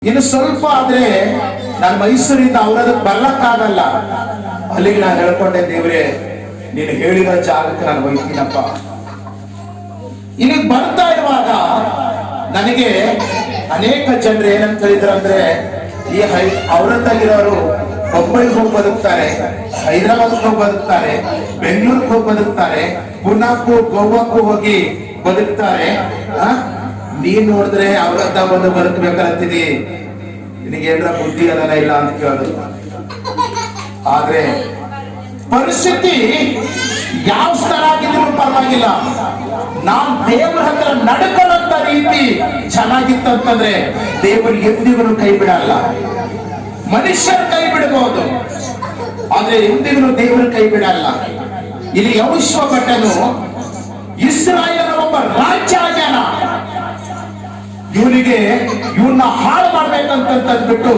ಇನ್ನು ಸ್ವಲ್ಪ ಆದ್ರೆ ನಾನು ಮೈಸೂರಿಂದ ಅವರದಕ್ಕೆ ಬರ್ಲಕ್ಕಾಗಲ್ಲ. ಅಲ್ಲಿಗೆ ನಾನು ಹೇಳ್ಕೊಂಡೆ, ದೇವ್ರೆ ನೀನು ಹೇಳಿರೋ ಜಾಗಕ್ಕೆ ನಾನು ಹೋಗ್ತೀನಪ್ಪ. ಇಲ್ಲಿಗೆ ಬರ್ತಾ ಇರುವಾಗ ನನಗೆ ಅನೇಕ ಜನರು ಏನಂತ ಹೇಳಿದ್ರಂದ್ರೆ, ಈ ಅವರದ್ದಾಗಿರೋರು ಬೊಂಬೈಗೆ ಹೋಗಿ ಬದುಕ್ತಾರೆ, ಹೈದರಾಬಾದ್ಗೆ ಹೋಗಿ ಬದುಕ್ತಾರೆ, ಬೆಂಗಳೂರಿಗೆ ಹೋಗಿ ಬದುಕ್ತಾರೆ, ಪುನಾಕ್ಕೂ ಗೋವಾಕ್ಕೂ ಹೋಗಿ ಬದುಕ್ತಾರೆ. ನೀನ್ ನೋಡಿದ್ರೆ ಅವ್ರದ್ದ ಬಂದು ಬದುಕಬೇಕಂತೀವಿ, ನಿನಗೆ ಏನಾರ ಬುದ್ಧಿ ಅದನ್ನ ಇಲ್ಲ ಅಂತ ಕೇಳೋದು. ಆದ್ರೆ ಪರಿಸ್ಥಿತಿ ಯಾವ ಸ್ಥಳ ಆಗಿದ್ರು ಪರವಾಗಿಲ್ಲ, ನಾನ್ ದೇವರ ಹತ್ರ ನಡ್ಕೊಳ್ಳೋಂತ ರೀತಿ ಚೆನ್ನಾಗಿತ್ತಂತಂದ್ರೆ ದೇವರು ಎಂದಿಗೂ ಕೈ ಬಿಡಲ್ಲ. ಮನುಷ್ಯರ ಕೈ ಬಿಡಬಹುದು, ಆದ್ರೆ ಎಂದಿಗೂ ದೇವರು ಕೈ ಬಿಡಲ್ಲ. ಇಲ್ಲಿ ಯೆಹೋಶುವ ಭಟ್ಟನು ಇಸ್ರಾಯೇಲ್ ಒಬ್ಬ ರಾಜ್ಯ ಆಗ್ಯಾನ, ಇವನ್ನ ಹಾಳು ಮಾಡ್ಬೇಕಂತ ಅಂದ್ಬಿಟ್ಟು